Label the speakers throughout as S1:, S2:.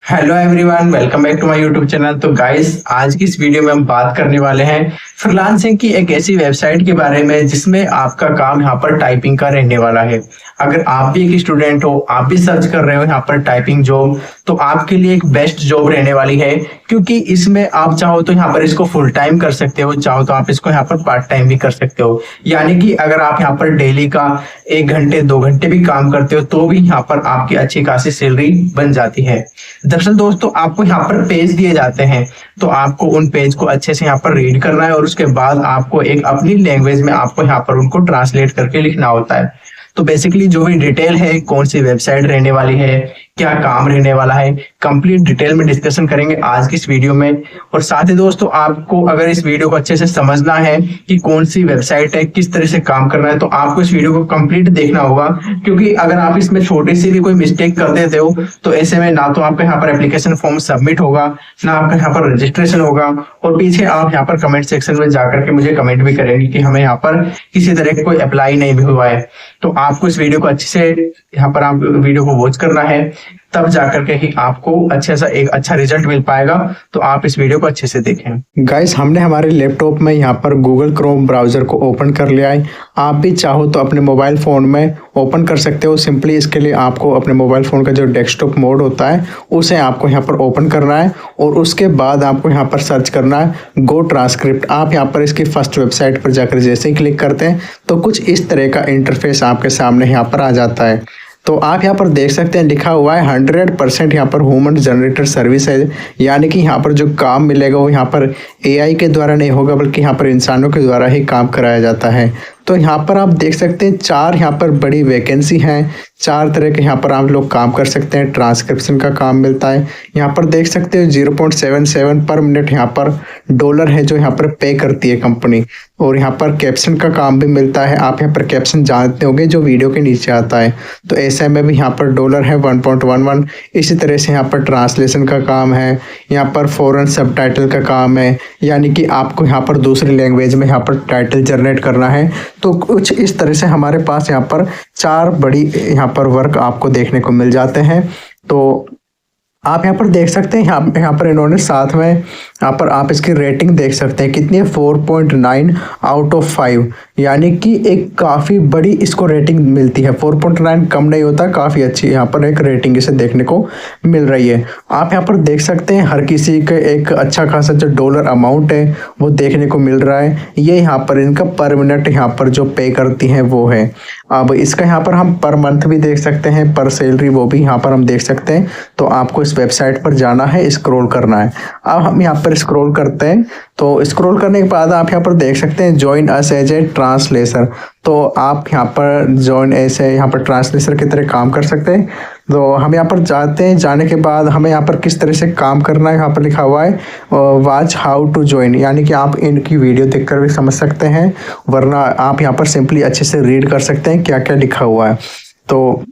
S1: Hello everyone, welcome back to my YouTube channel. तो guys, आज की इस वीडियो में हम बात करने वाले हैं फ्रीलांसिंग की एक ऐसी वेबसाइट के बारे में जिसमें आपका काम यहाँ पर टाइपिंग का रहने वाला है। अगर आप भी एक स्टूडेंट हो, आप भी सर्च कर रहे हो यहाँ पर टाइपिंग जॉब, तो आपके लिए एक बेस्ट जॉब रहने वाली है, क्योंकि इसमें आप चाहो तो यहाँ पर इसको फुल टाइम कर सकते हो, चाहो तो आप इसको यहाँ पर पार्ट टाइम भी कर सकते हो। यानी कि अगर आप यहाँ पर डेली का 1 घंटे 2 घंटे भी काम करते हो तो भी यहाँ पर आपकी अच्छी खासी सैलरी बन जाती है। दरअसल दोस्तों, आपको यहाँ पर पेज दिए जाते हैं, तो आपको उन पेज को अच्छे से यहाँ पर रीड करना है और उसके बाद आपको एक अपनी लैंग्वेज में आपको यहाँ पर उनको ट्रांसलेट करके लिखना होता है। तो बेसिकली जो भी डिटेल है, कौन सी वेबसाइट रहने वाली है, क्या काम रहने वाला है, कंप्लीट डिटेल में डिस्कशन करेंगे आज की इस वीडियो में। और साथ ही दोस्तों, आपको अगर इस वीडियो को अच्छे से समझना है कि कौन सी वेबसाइट है, किस तरह से काम करना है, तो आपको इस वीडियो को कंप्लीट देखना होगा। क्योंकि अगर आप इसमें छोटी सी भी कोई मिस्टेक कर देते हो तो ऐसे में ना तो आपका यहाँ पर एप्लीकेशन फॉर्म सबमिट होगा, ना आपका यहाँ पर रजिस्ट्रेशन होगा, और पीछे आप यहाँ पर कमेंट सेक्शन में जाकर के मुझे कमेंट भी करेंगे कि हमें यहाँ पर किसी तरह का कोई अप्लाई नहीं भी हुआ है। तो आपको इस वीडियो को अच्छे से यहाँ पर आप वीडियो को वॉच करना है, तब जाकर के ही आपको अच्छे सा एक अच्छा रिजल्ट मिल पाएगा। तो आप इस वीडियो को अच्छे से देखें।
S2: गाइस, हमने हमारे लैपटॉप में यहाँ पर गूगल क्रोम ब्राउज़र को ओपन कर लिया है। आप भी चाहो तो अपने मोबाइल फ़ोन में ओपन कर सकते हो। सिंपली इसके लिए आपको अपने मोबाइल फ़ोन का जो डेस्कटॉप मोड होता है उसे आपको यहाँ पर ओपन करना है, और उसके बाद आपको यहाँ पर सर्च करना है गो ट्रांसक्रिप्ट। आप यहाँ पर इसकी फर्स्ट वेबसाइट पर जाकर जैसे ही क्लिक करते हैं तो कुछ इस तरह का इंटरफेस आपके सामने यहाँ पर आ जाता है। तो आप यहाँ पर देख सकते हैं लिखा हुआ है 100% यहाँ पर ह्यूमन जनरेटेड सर्विस है, यानी कि यहाँ पर जो काम मिलेगा वो यहाँ पर एआई के द्वारा नहीं होगा, बल्कि यहाँ पर इंसानों के द्वारा ही काम कराया जाता है। तो यहाँ पर आप देख सकते हैं 4 यहाँ पर बड़ी वैकेंसी हैं, 4 तरह के यहाँ पर आप लोग काम कर सकते हैं। ट्रांसक्रिप्शन का काम मिलता है, यहाँ पर देख सकते हो 0.77 पर मिनट यहाँ पर डॉलर है जो यहाँ पर पे करती है कंपनी। और यहाँ पर कैप्शन का काम भी मिलता है। आप यहाँ पर कैप्शन जानते होंगे जो वीडियो के नीचे आता है, तो ऐसे में भी यहाँ पर डॉलर है 1.11। इसी तरह से यहाँ पर ट्रांसलेशन का काम है, यहाँ पर फॉरेन सबटाइटल का काम है, यानी कि आपको यहाँ पर दूसरी लैंग्वेज में यहाँ पर टाइटल जनरेट करना है। तो कुछ इस तरह से हमारे पास यहाँ पर 4 बड़ी यहाँ पर वर्क आपको देखने को मिल जाते हैं। तो आप यहाँ पर देख सकते हैं, यहाँ पर इन्होंने साथ में यहाँ पर आप इसकी रेटिंग देख सकते हैं कितनी है, 4.9 आउट ऑफ 5, यानी कि एक काफ़ी बड़ी इसको रेटिंग मिलती है। 4.9 कम नहीं होता, काफ़ी अच्छी यहाँ पर एक रेटिंग इसे देखने को मिल रही है। आप यहाँ पर देख सकते हैं हर किसी का एक अच्छा खासा जो डॉलर अमाउंट है वो देखने को मिल रहा है। ये यहाँ पर इनका पर मिनट यहाँ पर जो पे करती हैं वो है। अब इसका यहाँ पर हम पर मंथ भी देख सकते हैं, पर सैलरी वो भी यहाँ पर हम देख सकते हैं। तो आपको इस वेबसाइट पर जाना है, स्क्रॉल करना है। अब हम यहाँ पर स्क्रॉल करते हैं, तो स्क्रॉल करने के बाद आप यहाँ पर देख सकते हैं join us as a translator. तो आप यहाँ पर ज्वाइन ऐसे यहाँ पर ट्रांसलेटर की तरह काम कर सकते हैं। तो हम यहाँ पर जाते हैं, जाने के बाद हमें यहाँ पर किस तरह से काम करना है यहाँ पर लिखा हुआ है वॉच हाउ टू ज्वाइन, यानी कि आप इनकी वीडियो देखकर भी समझ सकते हैं, वरना आप यहाँ पर सिंपली अच्छे से रीड कर सकते हैं क्या क्या लिखा हुआ है। तो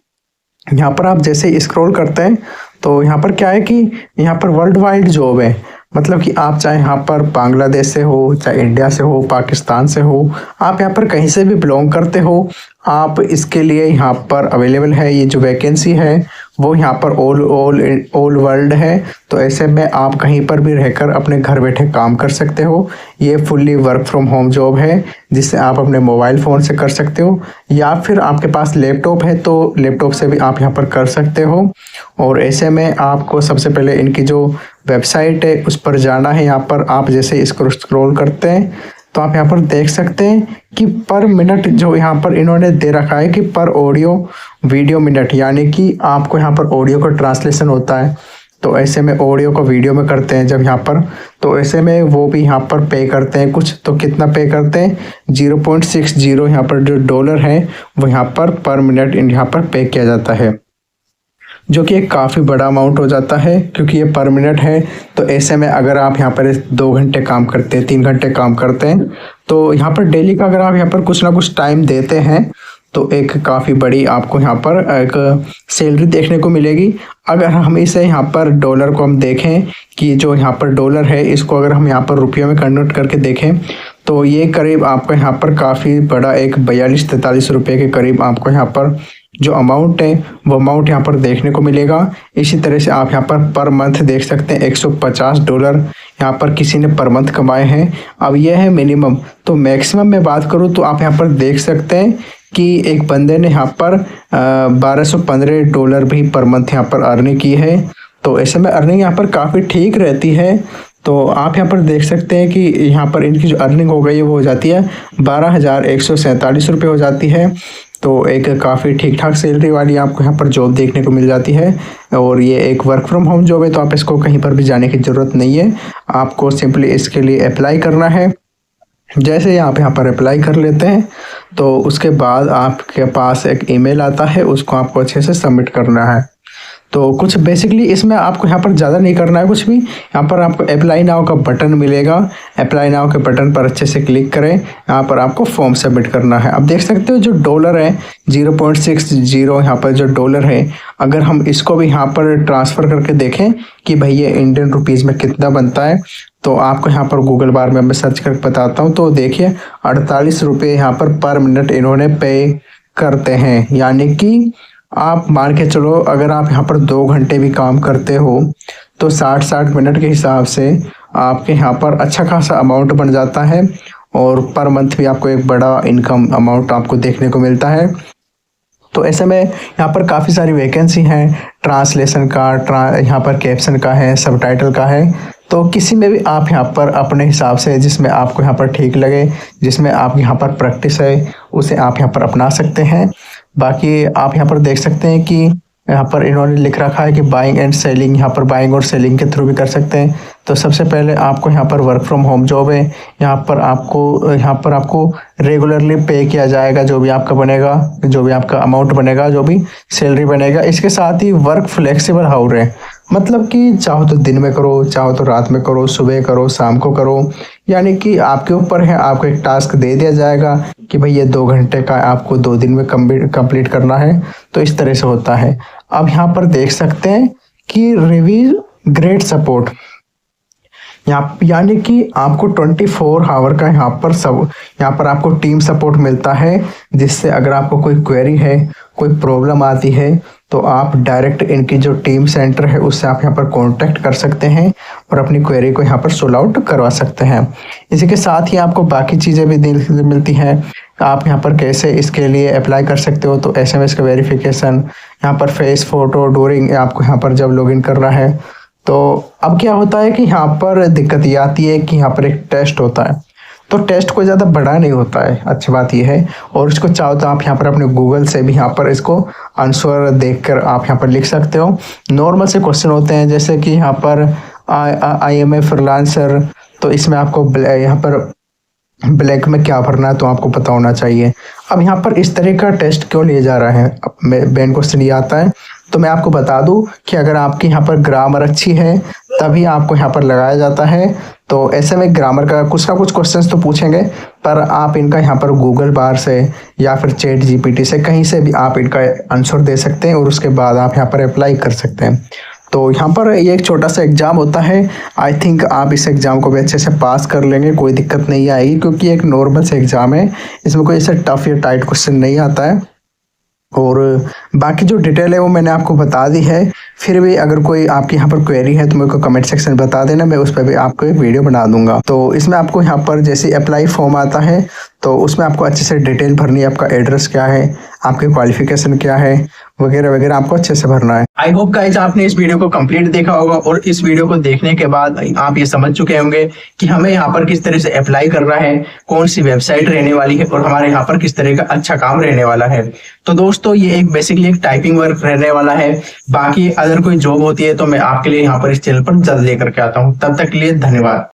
S2: यहाँ पर आप जैसे स्क्रॉल करते हैं तो यहाँ पर क्या है कि यहाँ पर वर्ल्ड वाइड जॉब है, मतलब कि आप चाहे यहाँ पर बांग्लादेश से हो, चाहे इंडिया से हो, पाकिस्तान से हो, आप यहाँ पर कहीं से भी बिलोंग करते हो, आप इसके लिए यहाँ पर अवेलेबल है। ये जो वैकेंसी है वो यहाँ पर ऑल वर्ल्ड है। तो ऐसे में आप कहीं पर भी रहकर अपने घर बैठे काम कर सकते हो। ये fully work from home job है, जिसे आप अपने मोबाइल फ़ोन से कर सकते हो, या फिर आपके पास लैपटॉप है तो लैपटॉप से भी आप यहाँ पर कर सकते हो। और ऐसे में आपको सबसे पहले इनकी जो वेबसाइट है उस पर जाना है। यहाँ पर आप जैसे इसको स्क्रॉल करते हैं तो आप यहाँ पर देख सकते हैं कि पर मिनट जो यहाँ पर इन्होंने दे रखा है कि पर ऑडियो वीडियो मिनट, यानी कि आपको यहाँ पर ऑडियो का ट्रांसलेशन होता है। तो ऐसे में ऑडियो को वीडियो में करते हैं जब यहाँ पर, तो ऐसे में वो भी यहाँ पर पे करते हैं कुछ। तो कितना पे करते हैं, 0.60 यहाँ पर जो डॉलर है वो यहाँ पर मिनट यहाँ पर पे किया जाता है, जो कि एक काफ़ी बड़ा अमाउंट हो जाता है क्योंकि ये पर मिनट है। तो ऐसे में अगर आप यहाँ पर 2 घंटे काम करते हैं, 3 घंटे काम करते हैं, तो यहाँ पर डेली का अगर आप यहाँ पर कुछ ना कुछ टाइम देते हैं तो एक काफ़ी बड़ी आपको यहाँ पर एक सैलरी देखने को मिलेगी। अगर हम इसे यहाँ पर डॉलर को हम देखें कि जो यहाँ पर डॉलर है इसको अगर हम यहाँ पर रुपये में कन्वर्ट करके देखें तो ये करीब आपको यहाँ पर काफ़ी बड़ा एक 42-43 रुपये के करीब आपको यहाँ पर जो अमाउंट है वो अमाउंट यहाँ पर देखने को मिलेगा। इसी तरह से आप यहाँ पर मंथ देख सकते हैं $150 यहाँ पर किसी ने पर मंथ कमाए हैं। अब यह है मिनिमम, तो मैक्सिमम में बात करूँ तो आप यहाँ पर देख सकते हैं कि एक बंदे ने यहाँ पर $1215 भी पर मंथ यहाँ पर अर्निंग की है। तो ऐसे में अर्निंग यहाँ पर काफ़ी ठीक रहती है। तो आप यहाँ पर देख सकते हैं कि यहाँ पर इनकी जो अर्निंग हो गई है वो हो जाती है 12,147 रुपये हो जाती है। तो एक काफ़ी ठीक ठाक सैलरी वाली आपको यहाँ पर जॉब देखने को मिल जाती है। और ये एक वर्क फ्रॉम होम जॉब है, तो आप इसको कहीं पर भी जाने की ज़रूरत नहीं है। आपको सिंपली इसके लिए अप्लाई करना है। जैसे ही आप यहाँ पर अप्लाई कर लेते हैं तो उसके बाद आपके पास एक ईमेल आता है, उसको आपको अच्छे से सबमिट करना है। तो कुछ बेसिकली इसमें आपको यहाँ पर ज़्यादा नहीं करना है कुछ भी। यहाँ पर आपको अप्लाई नाउ का बटन मिलेगा, अप्लाई नाउ के बटन पर अच्छे से क्लिक करें। यहाँ पर आपको फॉर्म सबमिट करना है। अब देख सकते हो जो डॉलर है 0.60 यहाँ पर जो डॉलर है, अगर हम इसको भी यहाँ पर ट्रांसफ़र करके देखें कि भाई ये इंडियन रुपीज़ में कितना बनता है, तो आपको यहाँ पर गूगल बार में मैं सर्च करके बताता हूँ। तो देखिए 48 रुपये यहाँ पर मिनट इन्होंने पे करते हैं। यानी कि आप मान के चलो अगर आप यहाँ पर 2 घंटे भी काम करते हो तो 60 मिनट के हिसाब से आपके यहाँ पर अच्छा खासा अमाउंट बन जाता है। और पर मंथ भी आपको एक बड़ा इनकम अमाउंट आपको देखने को मिलता है। तो ऐसे में यहाँ पर काफ़ी सारी वैकेंसी हैं, ट्रांसलेशन का, यहाँ पर कैप्शन का है, सबटाइटल का है। तो किसी में भी आप यहाँ पर अपने हिसाब से जिसमें आपको यहाँ पर ठीक लगे, जिसमें आप यहाँ पर प्रैक्टिस है, उसे आप यहाँ पर अपना सकते हैं। बाकी आप यहाँ पर देख सकते हैं कि यहाँ पर इन्होंने लिख रखा है कि बाइंग एंड सेलिंग, यहाँ पर बाइंग और सेलिंग के थ्रू भी कर सकते हैं। तो सबसे पहले आपको यहाँ पर वर्क फ्रॉम होम जॉब है, यहाँ पर आपको रेगुलरली पे किया जाएगा जो भी आपका बनेगा, जो भी आपका अमाउंट बनेगा, जो भी सैलरी बनेगा। इसके साथ ही वर्क फ्लेक्सिबल हाउर है, मतलब कि चाहो तो दिन में करो, चाहो तो रात में करो, सुबह करो, शाम को करो। यानी कि आपके ऊपर है, आपको एक टास्क दे दिया जाएगा कि भाई ये 2 घंटे का आपको 2 दिन में कंप्लीट करना है। तो इस तरह से होता है। अब यहाँ पर देख सकते हैं कि रिव्यू ग्रेट सपोर्ट, यानी कि आपको 24 आवर का यहाँ पर आपको टीम सपोर्ट मिलता है, जिससे अगर आपको कोई क्वेरी है, कोई प्रॉब्लम आती है, तो आप डायरेक्ट इनकी जो टीम सेंटर है उससे आप यहाँ पर कांटेक्ट कर सकते हैं और अपनी क्वेरी को यहाँ पर सोल्व आउट करवा सकते हैं। इसी के साथ ही आपको बाकी चीज़ें भी मिलती हैं। आप यहाँ पर कैसे इसके लिए अप्लाई कर सकते हो, तो SMS का वेरिफिकेशन, यहाँ पर फेस फोटो ड्यूरिंग आपको यहाँ पर जब लॉगिन करना है। तो अब क्या होता है कि यहाँ पर दिक्कत ये आती है कि यहाँ पर एक टेस्ट होता है, तो टेस्ट कोई ज़्यादा बड़ा नहीं होता है। अच्छी बात यह है, और इसको चाहो तो आप यहाँ पर अपने गूगल से भी यहाँ पर इसको आंसर देखकर आप यहाँ पर लिख सकते हो। नॉर्मल से क्वेश्चन होते हैं, जैसे कि यहाँ पर आई एम ए फ्रीलांसर, तो इसमें आपको यहाँ पर ब्लैक में क्या भरना है तो आपको पता होना चाहिए। अब यहाँ पर इस तरह का टेस्ट क्यों लिया जा रहा है, अब मेन क्वेश्चन ये आता है। तो मैं आपको बता दूं कि अगर आपकी यहाँ पर ग्रामर अच्छी है तभी आपको यहाँ पर लगाया जाता है। तो ऐसे में ग्रामर का कुछ ना कुछ क्वेश्चंस तो पूछेंगे, पर आप इनका यहाँ पर गूगल बार से या फिर चैट GPT से कहीं से भी आप इनका आंसर दे सकते हैं और उसके बाद आप यहाँ पर अप्लाई कर सकते हैं। तो यहाँ पर ये एक छोटा सा एग्ज़ाम होता है। आई थिंक आप इस एग्ज़ाम को भी अच्छे से पास कर लेंगे, कोई दिक्कत नहीं आएगी, क्योंकि एक नॉर्मल से एग्ज़ाम है, इसमें कोई ऐसा टफ या टाइट क्वेश्चन नहीं आता है। और बाकी जो डिटेल है वो मैंने आपको बता दी है। फिर भी अगर कोई आपकी यहाँ पर क्वेरी है तो मेरे को कमेंट सेक्शन में बता देना, मैं उस पर भी आपको एक वीडियो बना दूंगा। तो इसमें आपको यहाँ पर जैसे अप्लाई फॉर्म आता है तो उसमें आपको अच्छे से डिटेल भरनी है, आपका एड्रेस क्या है, आपकी क्वालिफिकेशन क्या है, वगैरह वगैरह आपको अच्छे से भरना है।
S1: आई होप गाइस आपने इस वीडियो को कंप्लीट देखा होगा और इस वीडियो को देखने के बाद आप ये समझ चुके होंगे कि हमें यहाँ पर किस तरह से अप्लाई करना है, कौन सी वेबसाइट रहने वाली है और हमारे यहाँ पर किस तरह का अच्छा काम रहने वाला है। तो दोस्तों ये एक बेसिकली एक टाइपिंग वर्क रहने वाला है। बाकी अगर कोई जॉब होती है तो मैं आपके लिए यहाँ पर इस चैनल पर जल्द लेकर के आता हूँ। तब तक के लिए धन्यवाद।